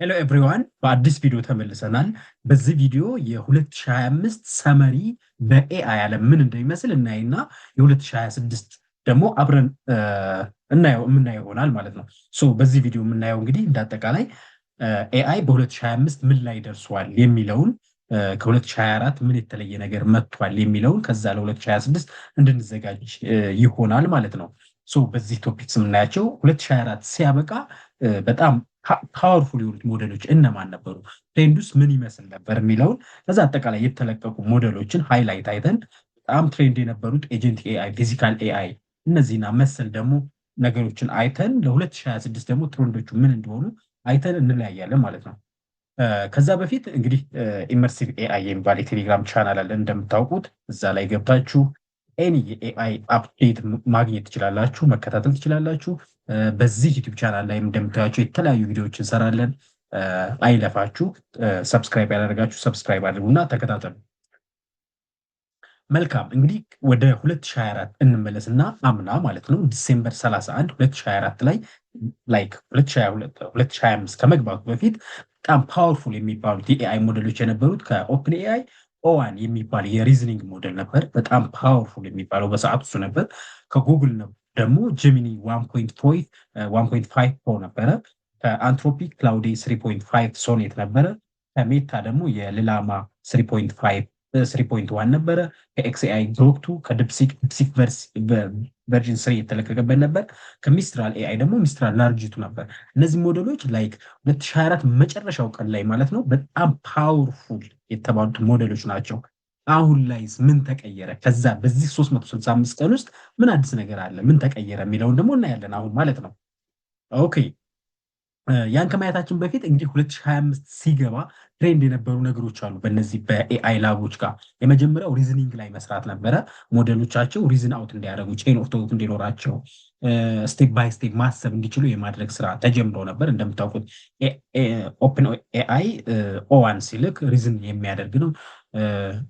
ሄሎ ኤቭሪዋን በአዲስ ቪዲዮ ተመልሰናል። በዚህ ቪዲዮ የ2025 ሰመሪ በኤአይ ዓለም ምን እንደሚመስል እናይና የ2026 ደግሞ አብረን የምናየው ይሆናል ማለት ነው። በዚህ ቪዲዮ የምናየው እንግዲህ እንዳጠቃላይ ኤአይ በ2025 ምን ላይ ደርሷል የሚለውን ከ2024 ምን የተለየ ነገር መጥቷል የሚለውን ከዛ ለ2026 እንድንዘጋጅ ይሆናል ማለት ነው። በዚህ ቶፒክስ የምናያቸው 2024 ሲያበቃ በጣም ፓወርፉል የሆኑት ሞዴሎች እነማን ነበሩ፣ ትሬንዱስ ምን ይመስል ነበር የሚለውን ከዛ አጠቃላይ የተለቀቁ ሞዴሎችን ሃይላይት አይተን በጣም ትሬንድ የነበሩት ኤጀንት ኤአይ፣ ፊዚካል ኤአይ እነዚህና መሰል ደግሞ ነገሮችን አይተን ለ2026 ደግሞ ትሬንዶቹ ምን እንደሆኑ አይተን እንለያያለን ማለት ነው። ከዛ በፊት እንግዲህ ኢመርሲቭ ኤአይ የሚባል የቴሌግራም ቻናል አለን እንደምታውቁት። እዛ ላይ ገብታችሁ ኤኒ የኤአይ አፕዴት ማግኘት ትችላላችሁ፣ መከታተል ትችላላችሁ። በዚህ ዩቲዩብ ቻናል ላይ እንደምታያቸው የተለያዩ ቪዲዮዎች እንሰራለን። አይለፋችሁ። ሰብስክራይብ ያደረጋችሁ ሰብስክራይብ አድርጉና ተከታተሉ። መልካም እንግዲህ ወደ 2024 እንመለስና አምና ማለት ነው ዲሴምበር 31 2024 ላይ ላይክ 2025 ከመግባቱ በፊት በጣም ፓወርፉል የሚባሉት የኤአይ ሞዴሎች የነበሩት ከኦፕን ኤአይ ኦዋን የሚባል የሪዝኒንግ ሞዴል ነበር። በጣም ፓወርፉል የሚባለው በሰዓቱ እሱ ነበር። ከጉግል ደግሞ ጀሚኒ 1.5 ፕሮ ነበረ። ከአንትሮፒክ ክላውዴ 3.5 ሶኔት ነበረ። ከሜታ ደግሞ የልላማ 3.1 ነበረ። ከኤክስኤአይ ግሮክ 2 ከድፕሲክ ቨርዥን 3 የተለቀቀበት ነበር። ከሚስትራል ኤአይ ደግሞ ሚስትራል ላርጂቱ ነበር። እነዚህ ሞዴሎች ላይክ 2024 መጨረሻው ቀን ላይ ማለት ነው በጣም ፓወርፉል የተባሉት ሞዴሎች ናቸው። አሁን ላይ ምን ተቀየረ? ከዛ በዚህ 365 ቀን ውስጥ ምን አዲስ ነገር አለ? ምን ተቀየረ የሚለውን ደግሞ እናያለን አሁን ማለት ነው። ኦኬ ያን ከማየታችን በፊት እንግዲህ 2025 ሲገባ ትሬንድ የነበሩ ነገሮች አሉ በእነዚህ በኤአይ ላቦች ጋር። የመጀመሪያው ሪዝኒንግ ላይ መስራት ነበረ። ሞዴሎቻቸው ሪዝን አውት እንዲያደርጉ፣ ቼን ኦፍ ቶት እንዲኖራቸው፣ ስቴፕ ባይ ስቴፕ ማሰብ እንዲችሉ የማድረግ ስራ ተጀምሮ ነበር። እንደምታውቁት ኦፕን ኤአይ ኦዋን ሲልክ ሪዝን የሚያደርግ ነው።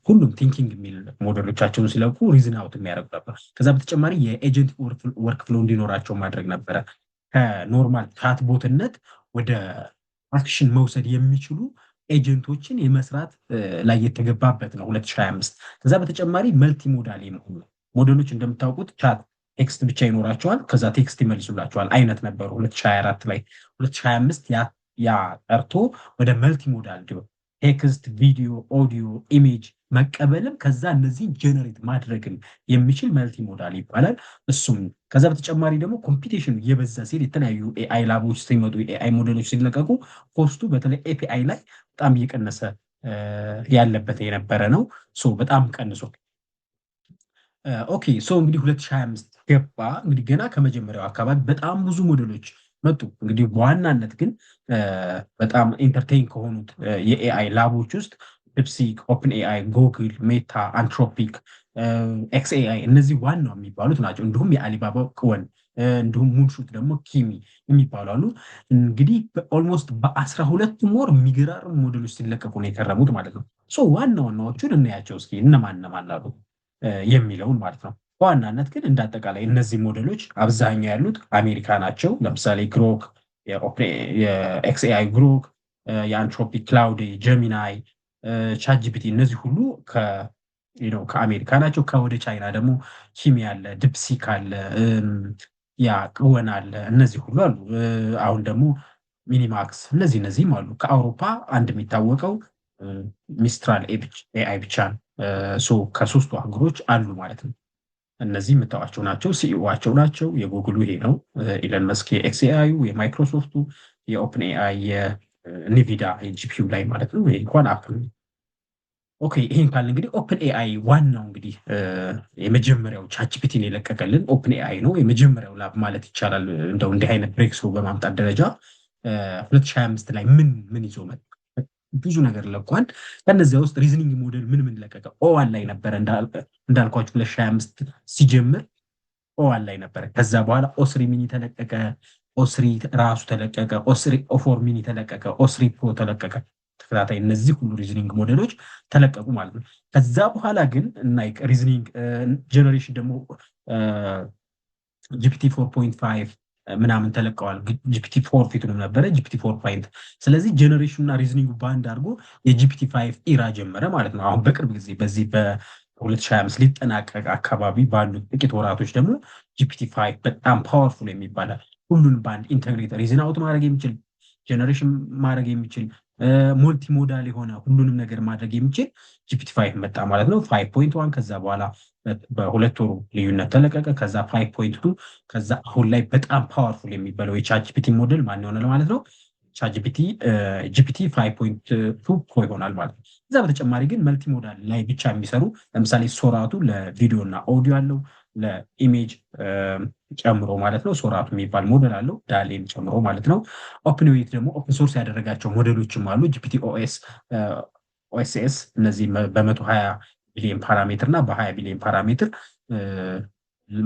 ሁሉም ቲንኪንግ የሚል ሞዴሎቻቸውን ሲለቁ ሪዝን አውት የሚያደርጉ ነበር። ከዛ በተጨማሪ የኤጀንት ወርክ ፍሎ እንዲኖራቸው ማድረግ ነበረ። ከኖርማል ቻትቦትነት ወደ አክሽን መውሰድ የሚችሉ ኤጀንቶችን የመስራት ላይ የተገባበት ነው 2025። ከዛ በተጨማሪ መልቲ ሞዳል የመሆኑ ሞዴሎች እንደምታውቁት ቻት ቴክስት ብቻ ይኖራቸዋል፣ ከዛ ቴክስት ይመልሱላቸዋል አይነት ነበሩ 2024 ላይ። 2025 ያ ቀርቶ ወደ መልቲ ሞዳል ቴክስት፣ ቪዲዮ፣ ኦዲዮ፣ ኢሜጅ መቀበልም ከዛ እነዚህን ጀነሬት ማድረግም የሚችል መልቲ ሞዳል ይባላል እሱም። ከዛ በተጨማሪ ደግሞ ኮምፒቴሽኑ እየበዛ ሲል የተለያዩ ኤአይ ላቦች ሲመጡ ኤአይ ሞዴሎች ሲለቀቁ ኮስቱ በተለይ ኤፒአይ ላይ በጣም እየቀነሰ ያለበት የነበረ ነው። በጣም ቀንሶ ኦኬ እንግዲህ 2025 ገባ። እንግዲህ ገና ከመጀመሪያው አካባቢ በጣም ብዙ ሞዴሎች መጡ። እንግዲህ በዋናነት ግን በጣም ኢንተርቴይን ከሆኑት የኤአይ ላቦች ውስጥ ዲፕሲክ፣ ኦፕን ኤአይ፣ ጉግል፣ ሜታ፣ አንትሮፒክ፣ ኤክስኤአይ እነዚህ ዋናው የሚባሉት ናቸው። እንዲሁም የአሊባባ ቅወን እንዲሁም ሙንሹት ደግሞ ኪሚ የሚባሉ አሉ። እንግዲህ ኦልሞስት በ12 ወር የሚገራርሙ ሞዴሎች ሲለቀቁ ነው የከረሙት ማለት ነው። ዋና ዋናዎቹን እናያቸው እስኪ እነማን አሉ የሚለውን ማለት ነው። በዋናነት ግን እንዳጠቃላይ እነዚህ ሞዴሎች አብዛኛው ያሉት አሜሪካ ናቸው። ለምሳሌ ግሮክ፣ የኤክስኤአይ ግሮክ፣ የአንትሮፒክ ክላውዴ፣ ጀሚናይ፣ ቻትጂፒቲ እነዚህ ሁሉ ከአሜሪካ ናቸው። ከወደ ቻይና ደግሞ ኪሚ አለ፣ ድፕሲክ አለ፣ ያ ቅወን አለ። እነዚህ ሁሉ አሉ። አሁን ደግሞ ሚኒማክስ እነዚህም አሉ። ከአውሮፓ አንድ የሚታወቀው ሚስትራል ኤአይ ብቻ ነው። ከሶስቱ ሀገሮች አሉ ማለት ነው። እነዚህ የምታዋቸው ናቸው። ሲኢኦዋቸው ናቸው። የጉግሉ ይሄ ነው ኢለን መስክ፣ የኤክስኤአዩ፣ የማይክሮሶፍቱ፣ የኦፕን ኤአይ፣ የኒቪዳ የጂፒዩ ላይ ማለት ነው። ይሄ እንኳን አፕል። ኦኬ ይሄን ካለ እንግዲህ ኦፕን ኤአይ ዋናው እንግዲህ የመጀመሪያው ቻትጂፒቲን የለቀቀልን ኦፕን ኤአይ ነው። የመጀመሪያው ላብ ማለት ይቻላል። እንደው እንዲህ አይነት ብሬክ ስሩ በማምጣት ደረጃ 2025 ላይ ምን ይዞ መጣ? ብዙ ነገር ለቋል። ከነዚያ ውስጥ ሪዝኒንግ ሞዴል ምን ለቀቀ? ኦዋን ላይ ነበረ እንዳልኳችሁ 2025 ሲጀምር ኦዋን ላይ ነበረ። ከዛ በኋላ ኦስሪ ሚኒ ተለቀቀ፣ ኦስሪ ራሱ ተለቀቀ፣ ኦስሪ ኦፎር ሚኒ ተለቀቀ፣ ኦስሪ ፕሮ ተለቀቀ። ተከታታይ እነዚህ ሁሉ ሪዝኒንግ ሞዴሎች ተለቀቁ ማለት ነው። ከዛ በኋላ ግን ሪዝኒንግ ጀነሬሽን ደግሞ ጂፒቲ 4.5 ምናምን ተለቀዋል። ጂፒቲ ፎር ፊቱንም ነበረ ጂፒቲ ፎር ፖይንት። ስለዚህ ጀኔሬሽኑና ሪዝኒንጉ ባንድ አድርጎ የጂፒቲ ፋይቭ ኢራ ጀመረ ማለት ነው። አሁን በቅርብ ጊዜ በዚህ በ2025 ሊጠናቀቅ አካባቢ ባሉት ጥቂት ወራቶች ደግሞ ጂፒቲ ፋይቭ በጣም ፓወርፉል የሚባላል ሁሉንም በአንድ ኢንተግሬት ሪዝን አውት ማድረግ የሚችል ጀነሬሽን ማድረግ የሚችል ሙልቲ ሞዳል የሆነ ሁሉንም ነገር ማድረግ የሚችል ጂፒቲ ፋይቭ መጣ ማለት ነው። 5.1 ከዛ በኋላ በሁለት ወሩ ልዩነት ተለቀቀ። ከዛ 5.2 ከዛ አሁን ላይ በጣም ፓወርፉል የሚባለው የቻት ጂፒቲ ሞዴል ማን ይሆናል ማለት ነው? ቻት ጂፒቲ 5.2 ፕሮ ይሆናል ማለት ነው። ከዛ በተጨማሪ ግን መልቲ ሞዳል ላይ ብቻ የሚሰሩ ለምሳሌ ሶራቱ ለቪዲዮ እና ኦዲዮ አለው ለኢሜጅ ጨምሮ ማለት ነው። ሶራቱ የሚባል ሞዴል አለው ዳሌም ጨምሮ ማለት ነው። ኦፕን ዌይት ደግሞ ኦፕን ሶርስ ያደረጋቸው ሞዴሎችም አሉ። ጂፒቲ ኦኤስኤስ እነዚህ በ120 ቢሊዮን ፓራሜትር እና በ20 ቢሊዮን ፓራሜትር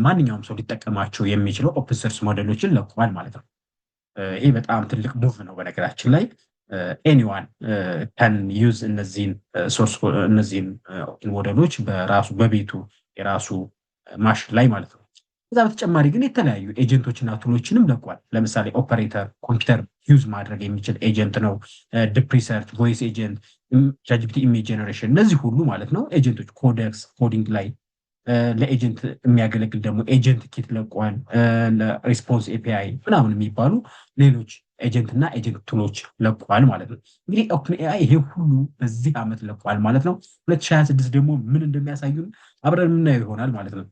ማንኛውም ሰው ሊጠቀማቸው የሚችለው ኦፕን ሶርስ ሞዴሎችን ለቋል ማለት ነው። ይሄ በጣም ትልቅ ሙቭ ነው። በነገራችን ላይ ኤኒዋን ከን ዩዝ እነዚህን ኦፕን ሞዴሎች በራሱ በቤቱ የራሱ ማሽን ላይ ማለት ነው። ከዛ በተጨማሪ ግን የተለያዩ ኤጀንቶችና ቱሎችንም ለቋል። ለምሳሌ ኦፐሬተር ኮምፒውተር ዩዝ ማድረግ የሚችል ኤጀንት ነው። ዲፕ ሪሰርች፣ ቮይስ ኤጀንት፣ ቻትጂፒቲ ኢሜጅ ጀነሬሽን እነዚህ ሁሉ ማለት ነው ኤጀንቶች ኮዴክስ ኮዲንግ ላይ ለኤጀንት የሚያገለግል ደግሞ ኤጀንት ኪት ለቋል። ለሪስፖንስ ኤፒአይ ምናምን የሚባሉ ሌሎች ኤጀንት እና ኤጀንት ቱሎች ለቋል ማለት ነው። እንግዲህ ኦፕን ኤአይ ይሄ ሁሉ በዚህ ዓመት ለቋል ማለት ነው። 2026 ደግሞ ምን እንደሚያሳዩን አብረን የምናየው ይሆናል ማለት ነው።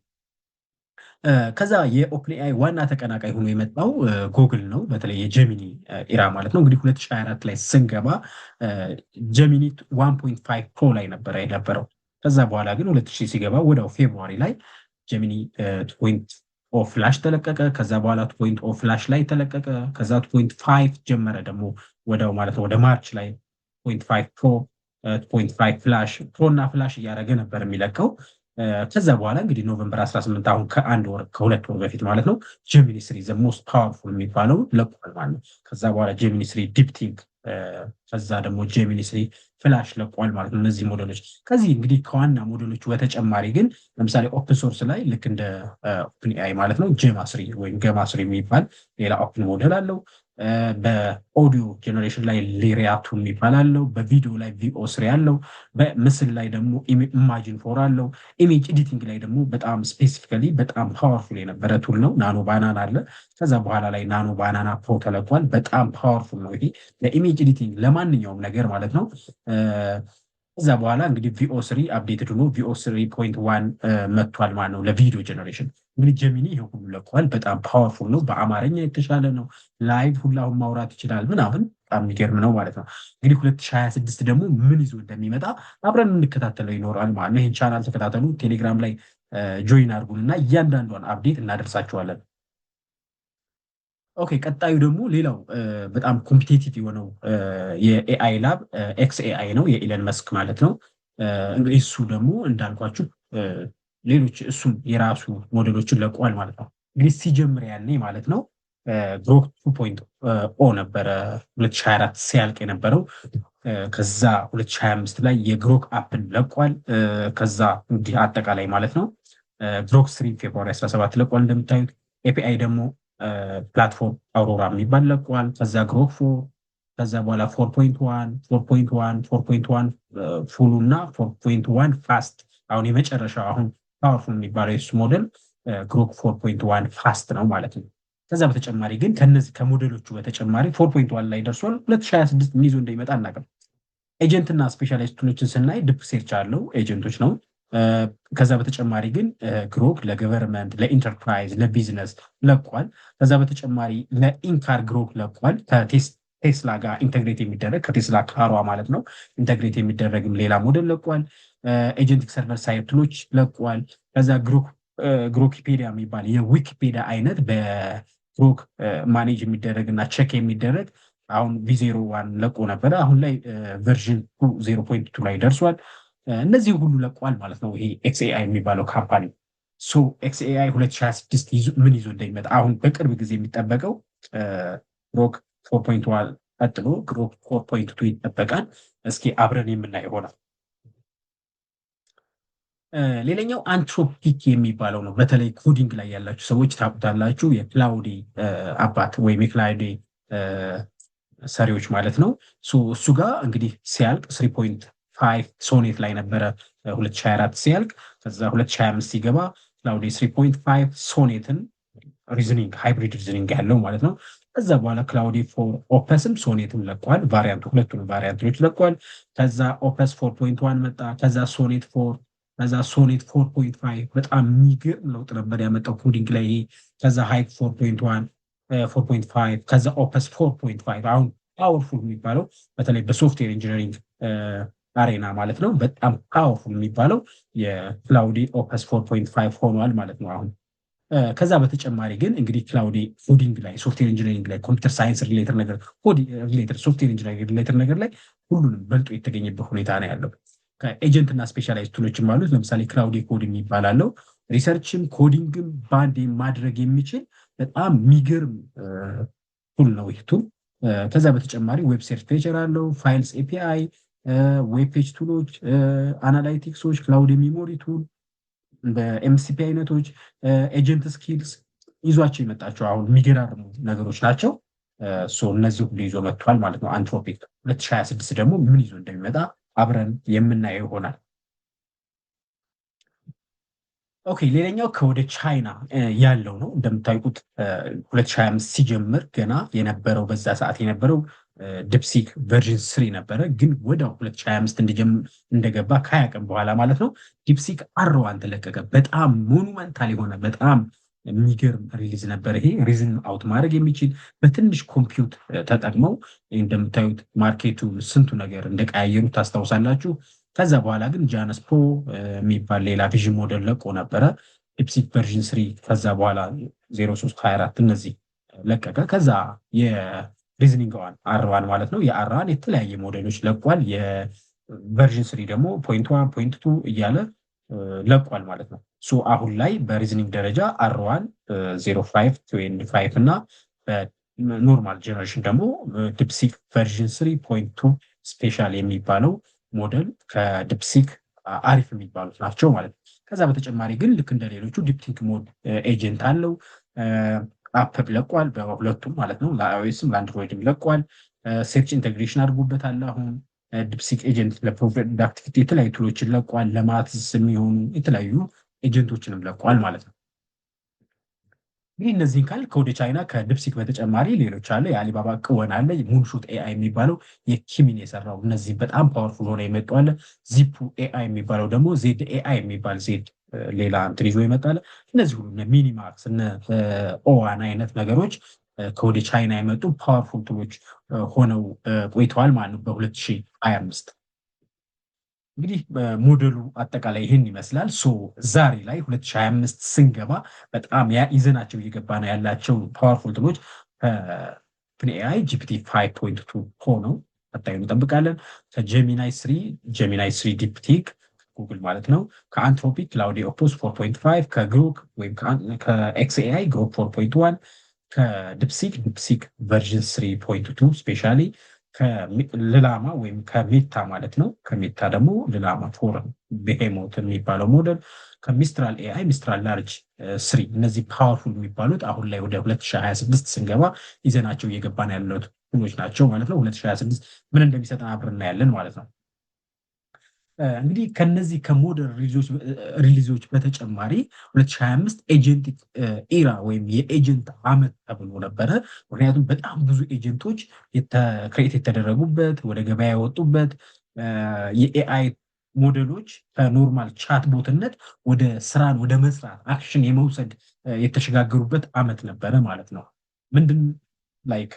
ከዛ የኦፕን ኤአይ ዋና ተቀናቃይ ሆኖ የመጣው ጉግል ነው። በተለይ የጀሚኒ ኢራ ማለት ነው። እንግዲህ 2024 ላይ ስንገባ ጀሚኒ 1.5 ፕሮ ላይ ነበረ የነበረው። ከዛ በኋላ ግን 2000 ሲገባ ወዲያው ፌብሩዋሪ ላይ ጀሚኒ 2.0 ፍላሽ ተለቀቀ። ከዛ በኋላ 2.0 ፍላሽ ላይ ተለቀቀ። ከዛ 2.5 ጀመረ ደግሞ ወዲያው ማለት ነው። ወደ ማርች ላይ 2.5 ፕሮ 2.5 ፍላሽ ፕሮ እና ፍላሽ እያደረገ ነበር የሚለቀው። ከዛ በኋላ እንግዲህ ኖቨምበር 18 አሁን ከሁለት ወር በፊት ማለት ነው ጀሚኒ 3 ዘ ሞስት ፓወርፉል የሚባለው ለቋል ማለት ነው። ከዛ በኋላ ጀሚኒ 3 ዲፕቲንክ ከዛ ደግሞ ጀሚኒ 3 ፍላሽ ለቋል ማለት ነው። እነዚህ ሞዴሎች ከዚህ እንግዲህ ከዋና ሞዴሎቹ በተጨማሪ ግን ለምሳሌ ኦፕን ሶርስ ላይ ልክ እንደ ኦፕን ኤአይ ማለት ነው ጄማ 3 ወይም ገማ 3 የሚባል ሌላ ኦፕን ሞዴል አለው። በኦዲዮ ጀነሬሽን ላይ ሌሪያቱ የሚባል አለው። በቪዲዮ ላይ ቪኦ 3 አለው። በምስል ላይ ደግሞ ኢማጂን 4 አለው። ኢሜጅ ኤዲቲንግ ላይ ደግሞ በጣም ስፔሲፊካሊ በጣም ፓወርፉል የነበረ ቱል ነው ናኖ ባናና አለ። ከዛ በኋላ ላይ ናኖ ባናና ፕሮ ተለቋል። በጣም ፓወርፉል ነው ይሄ ለኢሜጅ ኤዲቲንግ ለማንኛውም ነገር ማለት ነው። ከዛ በኋላ እንግዲህ ቪኦ 3 አፕዴትድ ሆኖ ቪኦ 3.1 መጥቷል ማለት ነው ለቪዲዮ ጀነሬሽን። እንግዲህ ጀሚኒ ይሄ ሁሉ ለቋል። በጣም ፓወርፉል ነው። በአማርኛ የተሻለ ነው። ላይቭ ሁላሁን ማውራት ይችላል ምናምን በጣም የሚገርም ነው ማለት ነው። እንግዲህ 2026 ደግሞ ምን ይዞ እንደሚመጣ አብረን እንከታተለው ይኖራል ማለት ነው። ይህን ቻናል ተከታተሉ። ቴሌግራም ላይ ጆይን አድርጉን እና እያንዳንዷን አፕዴት እናደርሳቸዋለን። ኦኬ ቀጣዩ ደግሞ ሌላው በጣም ኮምፒቴቲቭ የሆነው የኤአይ ላብ ኤክስ ኤአይ ነው የኢለን መስክ ማለት ነው። እንግዲህ እሱ ደግሞ እንዳልኳችሁ ሌሎች እሱም የራሱ ሞዴሎችን ለቋል ማለት ነው። እንግዲህ ሲጀምር ያኔ ማለት ነው ግሮክ 2.0 ነበረ 2024 ሲያልቅ የነበረው። ከዛ 2025 ላይ የግሮክ አፕን ለቋል። ከዛ እንዲህ አጠቃላይ ማለት ነው ግሮክ 3 ፌብሩዋሪ 17 ለቋል እንደምታዩት። ኤፒአይ ደግሞ ፕላትፎርም አውሮራ የሚባል ለቋል። ከዛ ግሮክ 4 ከዛ በኋላ 4.1 ፉሉ እና 4.1 ፋስት አሁን የመጨረሻው አሁን ፓወርፉል የሚባለው የሱ ሞዴል ግሮክ 4.1 ፋስት ነው ማለት ነው። ከዛ በተጨማሪ ግን ከነዚህ ከሞዴሎቹ በተጨማሪ 4.1 ላይ ደርሷል። 2026 ምን ይዞ እንደሚመጣ አናውቅም። ኤጀንት እና ስፔሻላይዝድ ቱሎችን ስናይ ዲፕ ሴርች አለው ኤጀንቶች ነው። ከዛ በተጨማሪ ግን ግሮክ ለገቨርንመንት ለኢንተርፕራይዝ ለቢዝነስ ለቋል። ከዛ በተጨማሪ ለኢንካር ግሮክ ለቋል። ከቴስላ ጋር ኢንተግሬት የሚደረግ ከቴስላ ካሯ ማለት ነው ኢንተግሬት የሚደረግም ሌላ ሞዴል ለቋል። ኤጀንቲክ ሰርቨር ሳይድ ቱሎች ለቋል። ከዛ ግሮኪፔዲያ የሚባል የዊኪፔዲያ አይነት በግሮክ ማኔጅ የሚደረግ እና ቼክ የሚደረግ አሁን V01 ለቆ ነበረ። አሁን ላይ ቨርዥን 0.2 ላይ ደርሷል። እነዚህ ሁሉ ለቋል ማለት ነው። ይሄ ኤክስኤአይ የሚባለው ካምፓኒ ኤክስኤአይ 2026 ምን ይዞ እንደሚመጣ አሁን በቅርብ ጊዜ የሚጠበቀው ግሮክ 4.1 ቀጥሎ ግሮክ 4.2 ይጠበቃል። እስኪ አብረን የምናየው ይሆናል። ሌላኛው አንትሮፒክ የሚባለው ነው። በተለይ ኮዲንግ ላይ ያላችሁ ሰዎች ታውቁታላችሁ። የክላውዲ አባት ወይም የክላውዲ ሰሪዎች ማለት ነው። እሱ ጋር እንግዲህ ሲያልቅ 3.5 ሶኔት ላይ ነበረ 2024 ሲያልቅ። ከዛ 2025 ሲገባ ክላውዲ 3.5 ሶኔትን ሪዝኒንግ ሃይብሪድ ሪዝኒንግ ያለው ማለት ነው። ከዛ በኋላ ክላውዲ ፎር ኦፐስም ሶኔትም ለቋል። ቫሪያንቱ ሁለቱን ቫሪያንቶች ለቋል። ከዛ ኦፐስ 4.1 መጣ። ከዛ ሶኔት ፎር፣ ከዛ ሶኔት 4.5 በጣም የሚገርም ለውጥ ነበር ያመጣው ኮዲንግ ላይ ይሄ። ከዛ ሃይክ 4.1 4.5 ከዛ ኦፐስ 4.5 አሁን ፓወርፉል የሚባለው በተለይ በሶፍትዌር ኢንጂነሪንግ አሬና ማለት ነው በጣም ፓወርፉል የሚባለው የክላውዲ ኦፐስ 4.5 ሆኗል ማለት ነው አሁን። ከዛ በተጨማሪ ግን እንግዲህ ክላውዲ ኮዲንግ ላይ ሶፍትዌር ኢንጂነሪንግ ላይ ኮምፒውተር ሳይንስ ሪሌተር ነገር ሪሌተር ሶፍትዌር ኢንጂነሪንግ ሪሌተር ነገር ላይ ሁሉንም በልጦ የተገኘበት ሁኔታ ነው ያለው። ከኤጀንት እና ስፔሻላይዝ ቱሎችም አሉት። ለምሳሌ ክላውዲ ኮድ የሚባል አለው። ሪሰርችም ኮዲንግም ባንድ ማድረግ የሚችል በጣም የሚገርም ቱል ነው ይህ ቱል። ከዛ በተጨማሪ ዌብሳይት ፌቸር አለው፣ ፋይልስ ኤፒአይ፣ ዌብ ፔጅ ቱሎች፣ አናላይቲክሶች፣ ክላውድ ሚሞሪ ቱል፣ በኤምሲፒ አይነቶች፣ ኤጀንት ስኪልስ ይዟቸው የመጣቸው አሁን የሚገራርሙ ነገሮች ናቸው። እነዚህ ሁሉ ይዞ መጥቷል ማለት ነው አንትሮፒክ። 2026 ደግሞ ምን ይዞ እንደሚመጣ አብረን የምናየው ይሆናል። ኦኬ ሌላኛው ከወደ ቻይና ያለው ነው። እንደምታውቁት 2025 ሲጀምር ገና የነበረው በዛ ሰዓት የነበረው ዲፕሲክ ቨርዥን 3 ነበረ። ግን ወዲያው 2025 እንደገባ ከ20 ቀን በኋላ ማለት ነው ዲፕሲክ አርዋን ተለቀቀ። በጣም ሞኑመንታል የሆነ በጣም የሚገርም ሪሊዝ ነበር። ይሄ ሪዝን አውት ማድረግ የሚችል በትንሽ ኮምፒውት ተጠቅመው እንደምታዩት ማርኬቱ ስንቱ ነገር እንደቀያየሩ ታስታውሳላችሁ። ከዛ በኋላ ግን ጃነስ ፕሮ የሚባል ሌላ ቪዥን ሞዴል ለቆ ነበረ ዲፕሲክ ቨርዥን 3። ከዛ በኋላ 0324 እነዚህ ለቀቀ። ከዛ የሪዝኒንግ ዋን አርዋን ማለት ነው የአርዋን የተለያየ ሞዴሎች ለቋል። የቨርዥን 3 ደግሞ 0.1 0.2 እያለ ለቋል ማለት ነው። አሁን ላይ በሪዝኒንግ ደረጃ አርዋን 05 እና በኖርማል ጀነሬሽን ደግሞ ዲፕሲክ ቨርዥን 3.2 ስፔሻል የሚባለው ሞዴል ከዲፕሲክ አሪፍ የሚባሉት ናቸው ማለት ነው። ከዛ በተጨማሪ ግን ልክ እንደሌሎቹ ዲፕሲክ ሞድ ኤጀንት አለው። አፕ ለቋል በሁለቱም ማለት ነው ለአይኦኤስም ለአንድሮይድም ለቋል። ሴርች ኢንቴግሬሽን አድርጎበታል። አሁን ዲፕሲክ ኤጀንት ለፕሮዳክቲቪቲ የተለያዩ ቱሎችን ለቋል። ለማትስ የሚሆኑ የተለያዩ ኤጀንቶችንም ለቋል ማለት ነው። እንግዲህ እነዚህን ካል ከወደ ቻይና ከዲፕሲክ በተጨማሪ ሌሎች አለ። የአሊባባ ቅወን አለ። ሙንሹት ኤአይ የሚባለው የኪሚን የሰራው እነዚህ በጣም ፓወርፉል ሆነ የመጡ አለ። ዚፑ ኤአይ የሚባለው ደግሞ ዜድ ኤአይ የሚባል ዜድ ሌላ እንትን ይዞ ይመጣል። እነዚህ ሁሉ እነ ሚኒማክስ እነ ኦዋን አይነት ነገሮች ከወደ ቻይና የመጡ ፓወርፉል ቱሎች ሆነው ቆይተዋል ማለት ነው በ2025። እንግዲህ ሞዴሉ አጠቃላይ ይህን ይመስላል። ዛሬ ላይ 2025 ስንገባ በጣም ይዘናቸው እየገባ ነው ያላቸው ፓወርፉል ቱሎች ከኦፕንኤአይ ጂፒቲ 5.2 ሆነው ቀጣዩ እንጠብቃለን። ከጀሚናይ 3 ዲፕቲክ ጉግል ማለት ነው። ከአንትሮፒክ ክላውዲ ኦፕስ 4.5 ከግሮክ ወይም ከኤክስኤአይ ግሮክ 4.1 ከዲፕሲክ ቨርዥን 3.2 ስፔሻሊ ከልላማ ወይም ከሜታ ማለት ነው። ከሜታ ደግሞ ልላማ ፎር ቤሄሞት የሚባለው ሞዴል ከሚስትራል ኤአይ ሚስትራል ላርጅ 3 እነዚህ ፓወርፉል የሚባሉት አሁን ላይ ወደ 2026 ስንገባ ይዘናቸው እየገባን ያሉት ሁሎች ናቸው ማለት ነው። 2026 ምን እንደሚሰጠን አብረን እናያለን ማለት ነው። እንግዲህ ከነዚህ ከሞደርን ሪሊዞች በተጨማሪ 2025 ኤጀንቲክ ኢራ ወይም የኤጀንት አመት ተብሎ ነበረ። ምክንያቱም በጣም ብዙ ኤጀንቶች ክሬት የተደረጉበት ወደ ገበያ የወጡበት የኤአይ ሞዴሎች ከኖርማል ቻት ቦትነት ወደ ስራን ወደ መስራት አክሽን የመውሰድ የተሸጋገሩበት አመት ነበረ ማለት ነው። ምንድን ላይክ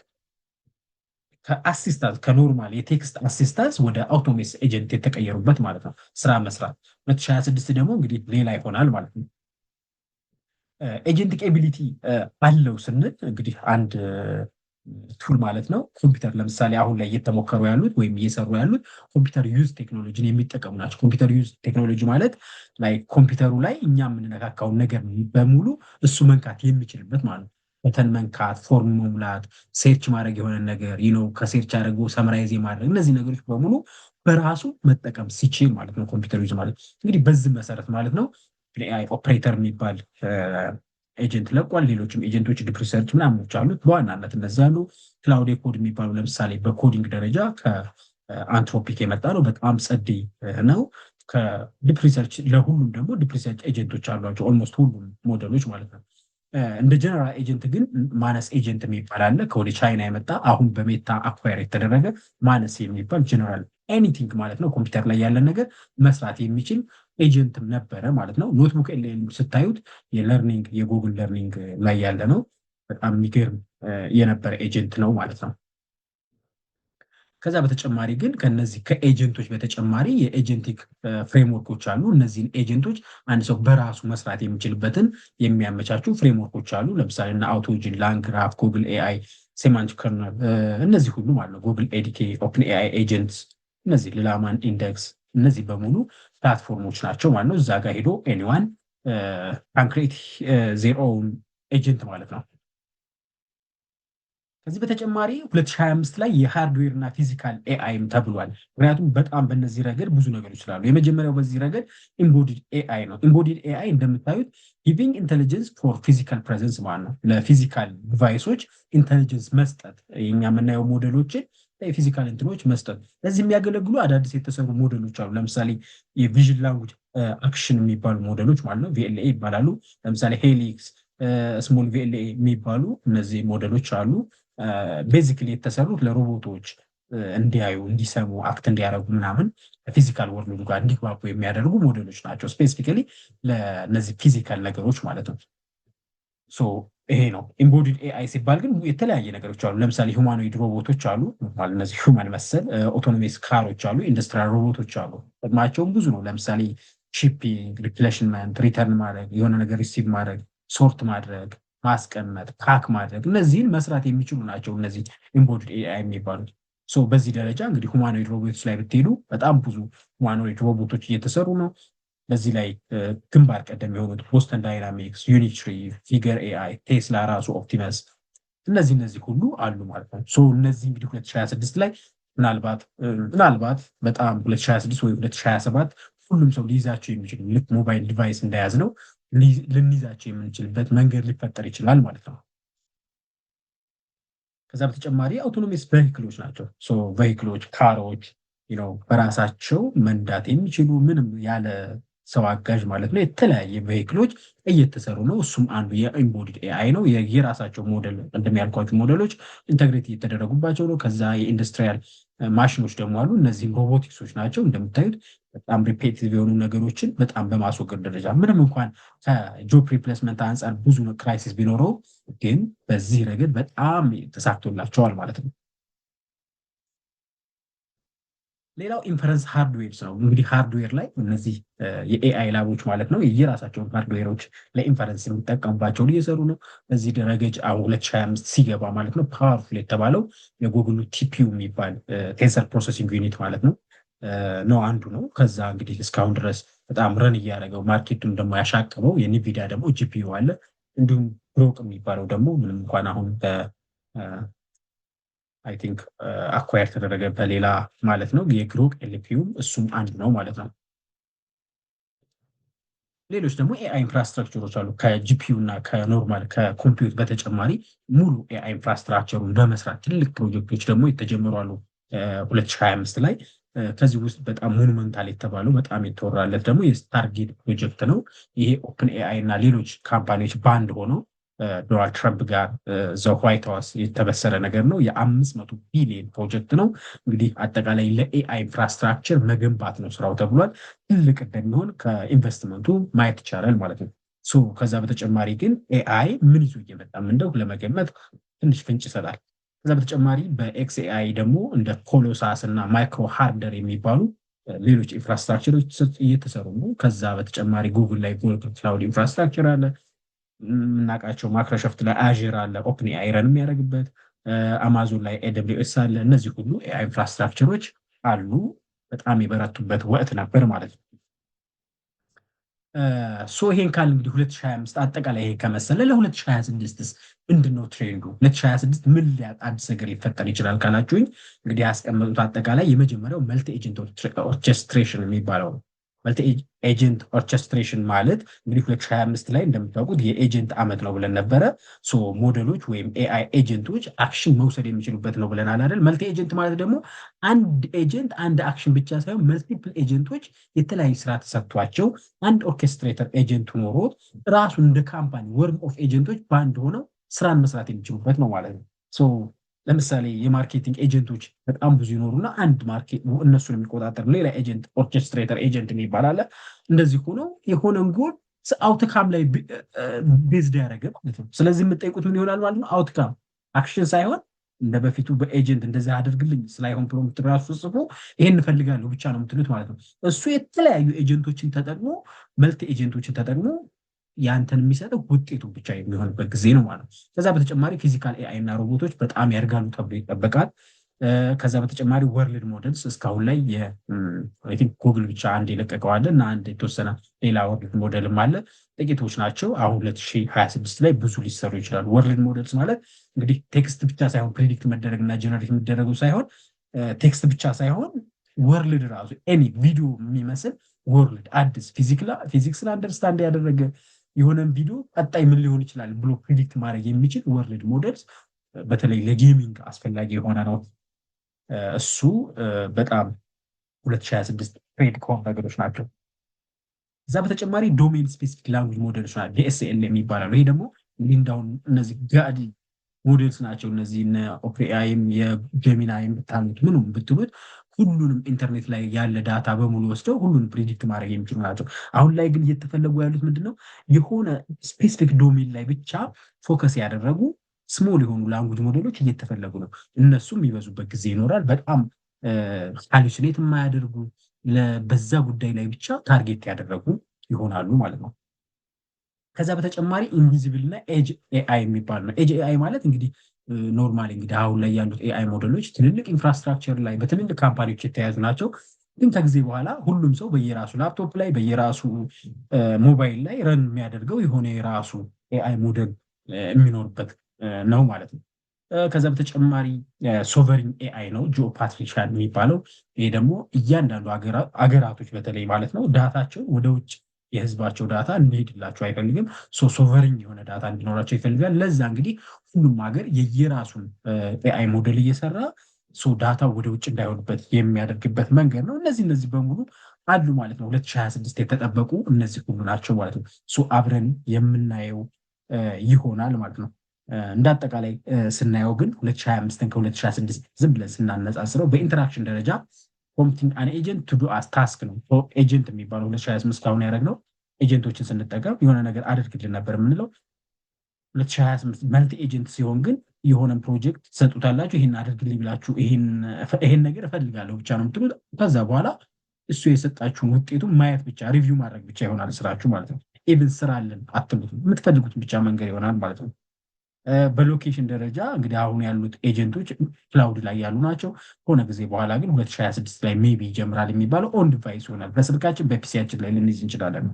ከአሲስታንስ ከኖርማል የቴክስት አሲስታንስ ወደ አውቶሜስ ኤጀንት የተቀየሩበት ማለት ነው ስራ መስራት። 2026 ደግሞ እንግዲህ ሌላ ይሆናል ማለት ነው። ኤጀንቲክ ኤቢሊቲ አለው ስንል እንግዲህ አንድ ቱል ማለት ነው። ኮምፒውተር ለምሳሌ አሁን ላይ እየተሞከሩ ያሉት ወይም እየሰሩ ያሉት ኮምፒውተር ዩዝ ቴክኖሎጂን የሚጠቀሙ ናቸው። ኮምፒውተር ዩዝ ቴክኖሎጂ ማለት ላይ ኮምፒውተሩ ላይ እኛ የምንነካካውን ነገር በሙሉ እሱ መንካት የሚችልበት ማለት ነው። በተን መንካት፣ ፎርም መሙላት፣ ሴርች ማድረግ የሆነ ነገር ከሴርች አድርጎ ሰምራይዝ ማድረግ እነዚህ ነገሮች በሙሉ በራሱ መጠቀም ሲችል ማለት ነው ኮምፒውተር ዩዝ ማለት እንግዲህ በዚህ መሰረት ማለት ነው ኤአይ ኦፕሬተር የሚባል ኤጀንት ለቋል። ሌሎችም ኤጀንቶች ዲፕ ሪሰርች ምናምኖች አሉት። በዋናነት እነዚህ አሉ። ክላውድ ኮድ የሚባሉ ለምሳሌ በኮዲንግ ደረጃ ከአንትሮፒክ የመጣ ነው። በጣም ጸዴ ነው። ከዲፕ ሪሰርች ለሁሉም ደግሞ ዲፕ ሪሰርች ኤጀንቶች አሏቸው። ኦልሞስት ሁሉም ሞዴሎች ማለት ነው። እንደ ጀነራል ኤጀንት ግን ማነስ ኤጀንት የሚባል አለ። ከወደ ቻይና የመጣ አሁን በሜታ አኳየር የተደረገ ማነስ የሚባል ጀነራል ኤኒቲንግ ማለት ነው ኮምፒውተር ላይ ያለን ነገር መስራት የሚችል ኤጀንትም ነበረ ማለት ነው። ኖትቡክ ኤልኤል ስታዩት የለርኒንግ የጉግል ለርኒንግ ላይ ያለ ነው። በጣም የሚገርም የነበረ ኤጀንት ነው ማለት ነው። ከዛ በተጨማሪ ግን ከነዚህ ከኤጀንቶች በተጨማሪ የኤጀንቲክ ፍሬምወርኮች አሉ። እነዚህን ኤጀንቶች አንድ ሰው በራሱ መስራት የሚችልበትን የሚያመቻቹ ፍሬምወርኮች አሉ። ለምሳሌ እና አውቶጂን፣ ላንግራፍ፣ ጉግል ኤአይ፣ ሴማንቲክ ከርነል እነዚህ ሁሉ ማለት ነው። ጉግል ኤዲኬ፣ ኦፕን ኤአይ ኤጀንትስ፣ እነዚህ ሊላማን ኢንደክስ እነዚህ በሙሉ ፕላትፎርሞች ናቸው ማለት ነው። እዛ ጋር ሄዶ ኤኒዋን ካንክሬት ዜር ኦውን ኤጀንት ማለት ነው። ከዚህ በተጨማሪ 2025 ላይ የሃርድዌር እና ፊዚካል ኤአይም ተብሏል። ምክንያቱም በጣም በነዚህ ረገድ ብዙ ነገሮች ስላሉ የመጀመሪያው በዚህ ረገድ ኢምቦዲድ ኤአይ ነው። ኢምቦዲድ ኤአይ እንደምታዩት ጊቪንግ ኢንቴሊጀንስ ፎር ፊዚካል ፕሬዘንስ ማለት ነው። ለፊዚካል ዲቫይሶች ኢንቴሊጀንስ መስጠት የኛ የምናየው ሞዴሎችን የፊዚካል እንትኖች መስጠት ለዚህ የሚያገለግሉ አዳዲስ የተሰሩ ሞዴሎች አሉ። ለምሳሌ የቪዥን ላንጉጅ አክሽን የሚባሉ ሞዴሎች ማለት ነው ቪኤልኤ ይባላሉ። ለምሳሌ ሄሊክስ፣ ስሞል ቪኤልኤ የሚባሉ እነዚህ ሞዴሎች አሉ። ቤዚክሊ የተሰሩት ለሮቦቶች እንዲያዩ፣ እንዲሰሙ፣ አክት እንዲያደርጉ ምናምን ፊዚካል ወርልድ ጋር እንዲግባቡ የሚያደርጉ ሞዴሎች ናቸው። ስፔሲፊካሊ ለእነዚህ ፊዚካል ነገሮች ማለት ነው። ይሄ ነው ኢምቦዲድ ኤአይ ሲባል ግን የተለያየ ነገሮች አሉ። ለምሳሌ ሁማኖይድ ሮቦቶች አሉ። እነዚህ ሁማን መሰል ኦቶኖሚስ ካሮች አሉ። ኢንዱስትሪያል ሮቦቶች አሉ። ጥቅማቸውም ብዙ ነው። ለምሳሌ ሺፒንግ፣ ሪፕሌሽንመንት፣ ሪተርን ማድረግ፣ የሆነ ነገር ሪሲቭ ማድረግ፣ ሶርት ማድረግ፣ ማስቀመጥ፣ ፓክ ማድረግ እነዚህን መስራት የሚችሉ ናቸው እነዚህ ኢምቦዲድ ኤአይ የሚባሉት። በዚህ ደረጃ እንግዲህ ሁማኖይድ ሮቦቶች ላይ ብትሄዱ በጣም ብዙ ሁማኖይድ ሮቦቶች እየተሰሩ ነው። በዚህ ላይ ግንባር ቀደም የሆኑት ቦስተን ዳይናሚክስ፣ ዩኒትሪ፣ ፊገር ኤአይ፣ ቴስላ ራሱ ኦፕቲመስ እነዚህ ሁሉ አሉ ማለት ነው። እነዚህ እንግዲህ 2026 ላይ ምናልባት በጣም 2026 ወይ 2027 ሁሉም ሰው ሊይዛቸው የሚችሉ ልክ ሞባይል ዲቫይስ እንደያዝ ነው ልንይዛቸው የምንችልበት መንገድ ሊፈጠር ይችላል ማለት ነው። ከዛ በተጨማሪ አውቶኖሚስ ቬሂክሎች ናቸው። ቬሂክሎች ካሮች በራሳቸው መንዳት የሚችሉ ምንም ያለ ሰው አጋዥ ማለት ነው። የተለያየ ቬሂክሎች እየተሰሩ ነው። እሱም አንዱ የኢምቦዲድ ኤአይ ነው። የራሳቸው ሞዴል ቅድም ያልኳቸው ሞዴሎች ኢንተግሬት እየተደረጉባቸው ነው። ከዛ የኢንዱስትሪያል ማሽኖች ደግሞ አሉ። እነዚህም ሮቦቲክሶች ናቸው። እንደምታዩት በጣም ሪፔቲቲቭ የሆኑ ነገሮችን በጣም በማስወገድ ደረጃ ምንም እንኳን ከጆብ ሪፕሌስመንት አንጻር ብዙ ክራይሲስ ቢኖረው ግን በዚህ ረገድ በጣም ተሳክቶላቸዋል ማለት ነው። ሌላው ኢንፈረንስ ሃርድዌርስ ነው። እንግዲህ ሃርድዌር ላይ እነዚህ የኤአይ ላቦች ማለት ነው የራሳቸውን ሃርድዌሮች ለኢንፈረንስ የሚጠቀሙባቸውን እየሰሩ ነው። በዚህ ደረገጅ አሁን 2025 ሲገባ ማለት ነው ፓወርፉል የተባለው የጉግሉ ቲፒዩ የሚባል ቴንሰር ፕሮሰሲንግ ዩኒት ማለት ነው አንዱ ነው። ከዛ እንግዲህ እስካሁን ድረስ በጣም ረን እያደረገው ማርኬቱን ደግሞ ያሻቀበው የኒቪዲያ ደግሞ ጂፒዩ አለ። እንዲሁም ግሮቅ የሚባለው ደግሞ ምንም እንኳን አሁን አይ ቲንክ አኳየር ተደረገ በሌላ ማለት ነው የግሮቅ ኤልፒዩ እሱም አንድ ነው ማለት ነው። ሌሎች ደግሞ ኤአይ ኢንፍራስትራክቸሮች አሉ። ከጂፒዩ እና ከኖርማል ከኮምፒውተር በተጨማሪ ሙሉ ኤአይ ኢንፍራስትራክቸሩን በመስራት ትልቅ ፕሮጀክቶች ደግሞ የተጀመሩ አሉ 2025 ላይ። ከዚህ ውስጥ በጣም ሞኑመንታል የተባለው በጣም የተወራለት ደግሞ የስታርጌት ፕሮጀክት ነው። ይሄ ኦፕን ኤአይ እና ሌሎች ካምፓኒዎች ባንድ ሆነው ዶናልድ ትራምፕ ጋር እዛው ዋይት ሃውስ የተበሰረ ነገር ነው። የ500 ቢሊዮን ፕሮጀክት ነው። እንግዲህ አጠቃላይ ለኤአይ ኢንፍራስትራክቸር መገንባት ነው ስራው ተብሏል። ትልቅ እንደሚሆን ከኢንቨስትመንቱ ማየት ይቻላል ማለት ነው። ከዛ በተጨማሪ ግን ኤአይ ምን ይዞ እየመጣም እንደው ለመገመት ትንሽ ፍንጭ ይሰጣል። ከዛ በተጨማሪ በኤክስኤአይ ደግሞ እንደ ኮሎሳስ እና ማይክሮ ሃርደር የሚባሉ ሌሎች ኢንፍራስትራክቸሮች እየተሰሩ ነው። ከዛ በተጨማሪ ጉግል ላይ ጉግል ክላውድ ኢንፍራስትራክቸር አለ። የምናውቃቸው ማይክሮሶፍት ላይ አዥር አለ፣ ኦፕን ኤአይ ረን የሚያደርግበት አማዞን ላይ ኤደብሊውኤስ አለ። እነዚህ ሁሉ ኤአይ ኢንፍራስትራክቸሮች አሉ። በጣም የበረቱበት ወቅት ነበር ማለት ነው። ይሄን ካል እንግዲህ 2025 አጠቃላይ ይሄ ከመሰለ ለ2026 ምንድነው ትሬንዱ? 2026 ምን አዲስ ነገር ሊፈጠር ይችላል ካላችሁኝ እንግዲህ ያስቀመጡት አጠቃላይ የመጀመሪያው መልቲ ኤጀንት ኦርኬስትሬሽን የሚባለው ነው። መልቲ ኤጀንት ኦርኬስትሬሽን ማለት እንግዲህ 2025 ላይ እንደምታውቁት የኤጀንት ዓመት ነው ብለን ነበረ። ሞዴሎች ወይም ኤአይ ኤጀንቶች አክሽን መውሰድ የሚችሉበት ነው ብለናል አይደል? መልቲ ኤጀንት ማለት ደግሞ አንድ ኤጀንት አንድ አክሽን ብቻ ሳይሆን መልቲፕል ኤጀንቶች የተለያዩ ስራ ተሰጥቷቸው አንድ ኦርኬስትሬተር ኤጀንት ኖሮት ራሱ እንደ ካምፓኒ ወርም ኦፍ ኤጀንቶች በአንድ ሆነው ስራን መስራት የሚችሉበት ነው ማለት ነው። ለምሳሌ የማርኬቲንግ ኤጀንቶች በጣም ብዙ ይኖሩና አንድ ማርኬት እነሱን የሚቆጣጠር ሌላ ኤጀንት ኦርኬስትሬተር ኤጀንት የሚባል አለ። እንደዚህ ሆኖ የሆነን ጎል አውትካም ላይ ቤዝድ ያደረገ ማለት ነው። ስለዚህ የምጠይቁት ምን ይሆናል ማለት ነው? አውትካም አክሽን ሳይሆን እንደ በፊቱ በኤጀንት እንደዚህ አድርግልኝ ስላይሆን ፕሮምፕት ራሱ ጽፎ ይሄን እንፈልጋለሁ ብቻ ነው የምትሉት ማለት ነው። እሱ የተለያዩ ኤጀንቶችን ተጠቅሞ መልቲ ኤጀንቶችን ተጠቅሞ ያንተን የሚሰጠው ውጤቱ ብቻ የሚሆንበት ጊዜ ነው ማለት ነው። ከዛ በተጨማሪ ፊዚካል ኤአይ እና ሮቦቶች በጣም ያድጋሉ ተብሎ ይጠበቃል። ከዛ በተጨማሪ ወርልድ ሞዴልስ እስካሁን ላይ ጉግል ብቻ አንድ የለቀቀዋለ እና አንድ የተወሰነ ሌላ ወርልድ ሞዴልም አለ። ጥቂቶች ናቸው። አሁን 2026 ላይ ብዙ ሊሰሩ ይችላሉ። ወርልድ ሞዴልስ ማለት እንግዲህ ቴክስት ብቻ ሳይሆን ፕሪዲክት መደረግ እና ጀነሬት የሚደረጉ ሳይሆን ቴክስት ብቻ ሳይሆን ወርልድ ራሱ ኤኒ ቪዲዮ የሚመስል ወርልድ አዲስ ፊዚክስን አንደርስታንድ ያደረገ የሆነን ቪዲዮ ቀጣይ ምን ሊሆን ይችላል ብሎ ፕሪዲክት ማድረግ የሚችል ወርልድ ሞዴልስ በተለይ ለጌሚንግ አስፈላጊ የሆነ ነው። እሱ በጣም 2026 ትሬድ ከሆኑ ነገሮች ናቸው። እዛ በተጨማሪ ዶሜን ስፔሲፊክ ላንጉጅ ሞዴሎች ናቸው ዲኤስኤል የሚባላሉ። ይሄ ደግሞ እንዳሁን እነዚህ ጋዲ ሞዴልስ ናቸው። እነዚህ ኦፕንኤአይም የጀሚናይም ብታሉት ምንም ብትሉት ሁሉንም ኢንተርኔት ላይ ያለ ዳታ በሙሉ ወስደው ሁሉንም ፕሪዲክት ማድረግ የሚችሉ ናቸው። አሁን ላይ ግን እየተፈለጉ ያሉት ምንድነው? የሆነ ስፔሲፊክ ዶሜን ላይ ብቻ ፎከስ ያደረጉ ስሞል የሆኑ ላንጉጅ ሞዴሎች እየተፈለጉ ነው። እነሱም የሚበዙበት ጊዜ ይኖራል። በጣም ሃሉሲኔት የማያደርጉ በዛ ጉዳይ ላይ ብቻ ታርጌት ያደረጉ ይሆናሉ ማለት ነው። ከዛ በተጨማሪ ኢንቪዚብል እና ኤጅ ኤአይ የሚባል ነው። ኤጅ ኤአይ ማለት እንግዲህ ኖርማሊ እንግዲህ አሁን ላይ ያሉት ኤአይ ሞዴሎች ትልልቅ ኢንፍራስትራክቸር ላይ በትልልቅ ካምፓኒዎች የተያዙ ናቸው። ግን ከጊዜ በኋላ ሁሉም ሰው በየራሱ ላፕቶፕ ላይ በየራሱ ሞባይል ላይ ረን የሚያደርገው የሆነ የራሱ ኤአይ ሞዴል የሚኖርበት ነው ማለት ነው። ከዛ በተጨማሪ ሶቨሪን ኤአይ ነው ጂኦፓትሪሻል የሚባለው። ይሄ ደግሞ እያንዳንዱ አገራቶች በተለይ ማለት ነው ዳታቸውን ወደ ውጭ የህዝባቸው ዳታ እንዲሄድላቸው አይፈልግም። ሶቨሪን የሆነ ዳታ እንዲኖራቸው ይፈልጋል። ለዛ እንግዲህ ሁሉም ሀገር የየራሱን ኤአይ ሞዴል እየሰራ ዳታ ወደ ውጭ እንዳይሆንበት የሚያደርግበት መንገድ ነው። እነዚህ በሙሉ አሉ ማለት ነው። 2026 የተጠበቁ እነዚህ ሁሉ ናቸው ማለት ነው። አብረን የምናየው ይሆናል ማለት ነው። እንደ አጠቃላይ ስናየው ግን 2025ን ከ2026 ዝም ብለን ስናነጻጽረው በኢንተራክሽን ደረጃ ፕሮምፕቲንግ አን ኤጀንት ቱ ዱ አስ ታስክ ነው። ኤጀንት የሚባለው 2025 እስካሁን ያደረግነው ኤጀንቶችን ስንጠቀም የሆነ ነገር አድርግልን ነበር የምንለው። 2028 መልቲ ኤጀንት ሲሆን ግን የሆነን ፕሮጀክት ትሰጡታላችሁ፣ ይህን አድርግልኝ ብላችሁ ይሄን ነገር እፈልጋለሁ ብቻ ነው የምትሉት። ከዛ በኋላ እሱ የሰጣችሁን ውጤቱ ማየት ብቻ ሪቪው ማድረግ ብቻ ይሆናል ስራችሁ ማለት ነው። ኢቭን ስራልን አትሉት፣ የምትፈልጉትን ብቻ መንገድ ይሆናል ማለት ነው። በሎኬሽን ደረጃ እንግዲህ አሁን ያሉት ኤጀንቶች ክላውድ ላይ ያሉ ናቸው። ከሆነ ጊዜ በኋላ ግን 2026 ላይ ሜቢ ይጀምራል የሚባለው ኦን ዲቫይስ ይሆናል። በስልካችን በፒሲያችን ላይ ልንይዝ እንችላለን።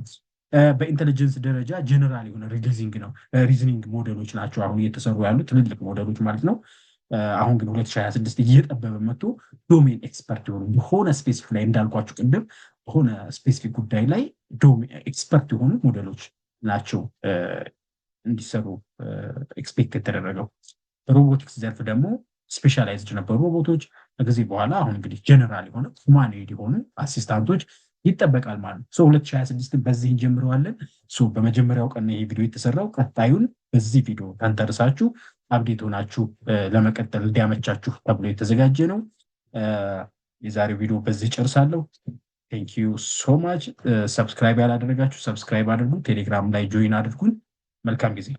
በኢንቴሊጀንስ ደረጃ ጀነራል የሆነ ሪዝኒንግ ሞዴሎች ናቸው አሁን እየተሰሩ ያሉ ትልልቅ ሞዴሎች ማለት ነው። አሁን ግን 2026 እየጠበበ መጥቶ ዶሜን ኤክስፐርት የሆኑ የሆነ ስፔሲፊክ ላይ እንዳልኳቸው ቅድም በሆነ ስፔሲፊክ ጉዳይ ላይ ዶሜን ኤክስፐርት የሆኑ ሞዴሎች ናቸው እንዲሰሩ ኤክስፔክት የተደረገው። ሮቦቲክስ ዘርፍ ደግሞ ስፔሻላይዝድ ነበሩ ሮቦቶች። ከጊዜ በኋላ አሁን እንግዲህ ጀነራል የሆነ ሁማኖይድ የሆኑ አሲስታንቶች ይጠበቃል ማለት ነው። 2026 በዚህ እንጀምረዋለን። በመጀመሪያው ቀን ይሄ ቪዲዮ የተሰራው፣ ቀጣዩን በዚህ ቪዲዮ ተንተርሳችሁ አፕዴት ሆናችሁ ለመቀጠል እንዲያመቻችሁ ተብሎ የተዘጋጀ ነው። የዛሬው ቪዲዮ በዚህ ጨርሳለሁ። ቴንክ ዩ ሶ ማች። ሰብስክራይብ ያላደረጋችሁ ሰብስክራይብ አድርጉ። ቴሌግራም ላይ ጆይን አድርጉን። መልካም ጊዜ